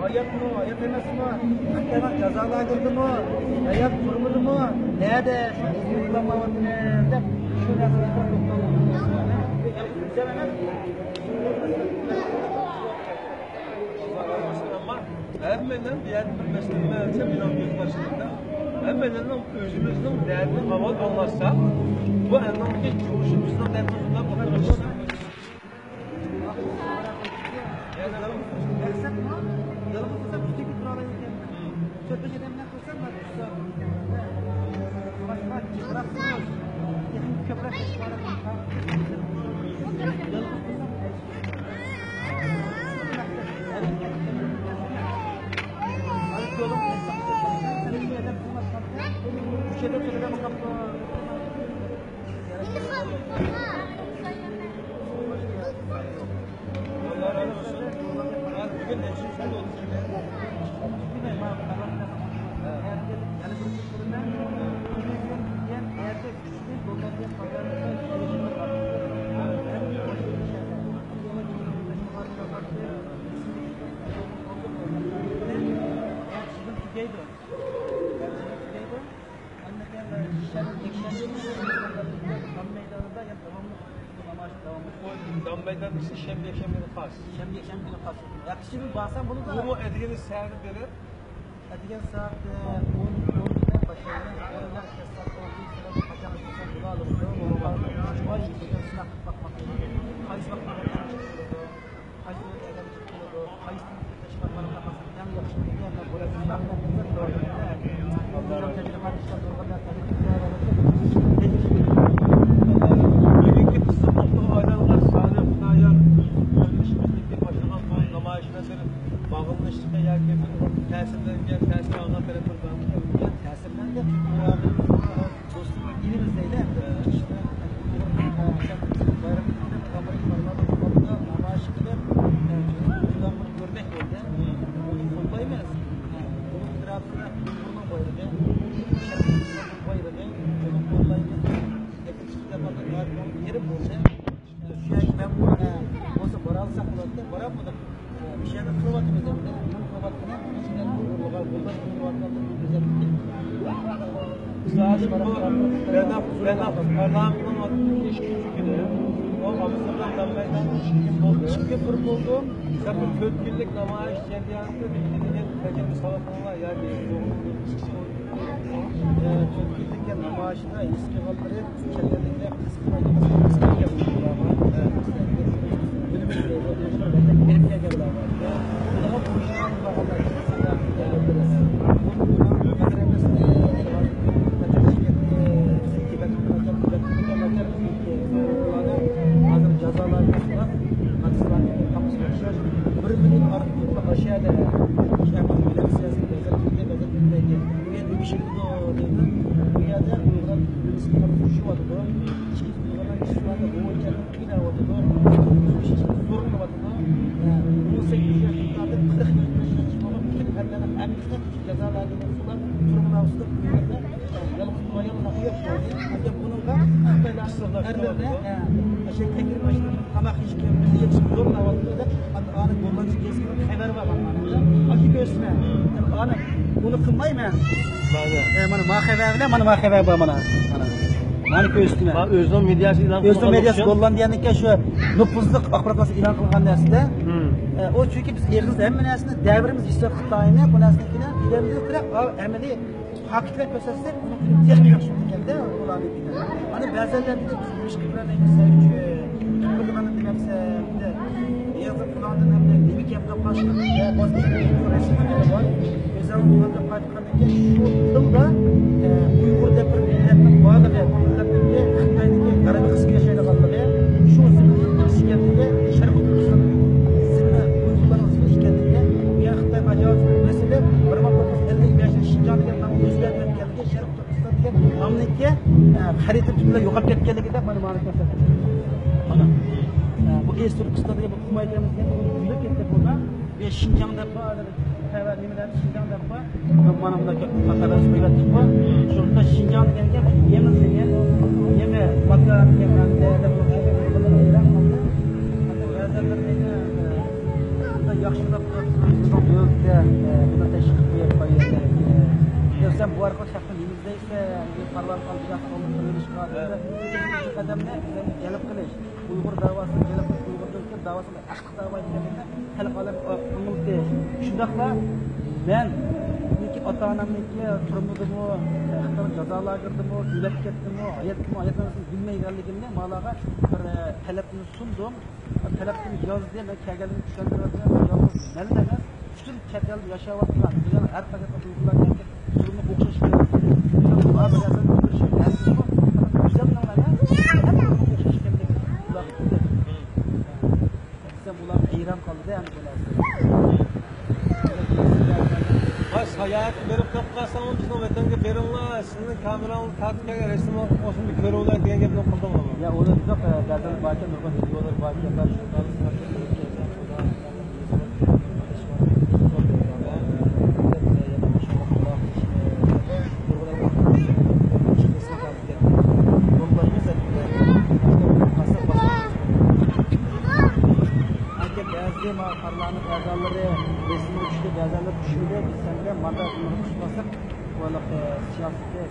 Hayat mı, hayat emez mi? Hakkıdan cezalandırdı mı? Hayat kurmadı mı? Nerede? Uygulamadı ne? Şu nesne Hemen diğer bir mesleğimizde bilen bir karşılıkta hemen özümüzün değerini aval anlarsak bu anlamda coşumuzdan dermanından kurtulacağız. Dambaydan şembiye khas. Şembiye khas. Yakışır bir basan bunu da. Bu edigeni saat beri. Edigen saat 10'dan başlayalım. Oradan saat 10'da kaçan açısan bunu alıp ay çıkan sınak bakmak. Kayıs bakmak. Kayıs edelim çıkıyor. Kayıs taşımak bana kafası. Yan yakışır bir yerden böyle sınak bakmak. Allah'ın tecrübe kardeşler doğrudan bağımlılıkta yerken tesirlengen tesir ana tarafından tesirlendi. Dostumla dilimiz değil işte bayramında kamerayı amaçlı buradan bunu görmek oldu. Bunu kullanmayız. Bunun etrafında bunun bayrağı, bunun kullanmayız. Hepsi yapmadan yerim olsa ben bu olsa baralsak olarak baramadım. Bir şeyden kılavatım üzerinde. Bunu kılavatım. İçinden bulgar o Amsterdam damlaydan çıkıp buldum. Sakın 4 yıllık namayiş cemiyatında bir salatalar yani 4 yıllık namaişinde eski halleri kendilerine kısmına mana xabar bor mana ko'rsatma o'zim mediasi e'lon qilgan mediasi gollandiyaniki shu nupuzliq axborot vositasi e'lon qilgan narsada o chunki biz yig'imiz hamma narsani davrimiz hisob qilmaymi bu narsani bilamiz biroq amaliy faktlar ko'rsatsak texnika ekanda ularni mana ba'zanlar biz ishqiblarni sevuvchi qilganini demaksa yozib qilgandan ham nima gap topashni rasmlar bor o'zim bunga qaytgandan keyin shu tilda uyg'urda bir millatning borligi bu millatning xitoydagi g'arbiy qismida yashaydiganligi shu zimmiga sharq turkiston zimmi uyg'urlarning ekanligi bu xitoy ajoyib masala 1955 shinjongga ham o'zgarib ketganligi sharq turkiston degan mamlakatga xarita butunlay yo'qolib ketganligida mana ma'lumot mana bu es turkistonga bu hukumatimizga yo'lib ketdi bo'lgan ve Şinjan'da xabar nimalar Şinjan'da mana bularga xabar qo'yib qo'yib shunda Şinjan degan yemi degan yemi makan yemanda yaxshilab Sen bu arka şartın elimizdeyiz bir parlament alacağız, kaldırılmış kadar. İkinci kademde gelip kılış. Uygur davasını gelip Uygur Türkiye davasını aşk dava ettiğinde halk alem umuldu. Şundakla ben iki ata-anamniki turmudumu, cezalar girdimu, ülep kettimu, hayatlarını bilmeygenligimde malaga bir talepini sundum. Talepini yazdım ve kegelim düşendirdim. Nelden bütün çetel yaşavattılar. Yani her pakette duygularken durumu okşaş geldi. Bu ameliyatın bir şey. Yani bu güzel namlar ya. Hep okşaş geldi. Sen bulan eyran kaldı yani böyle. Baş hayat berip tapqasan bizning vatanga beringlar, sizning kamerani tartibga resim olsin bir ko'ruvlar degan gapni qildim ama. Ya o'zi yo'q, gazal barcha nurg'un videolar barcha bir parlament a'zolari resmi uchdi, gazallar tushdi, biz sanga mandat tutmasak, siyosatda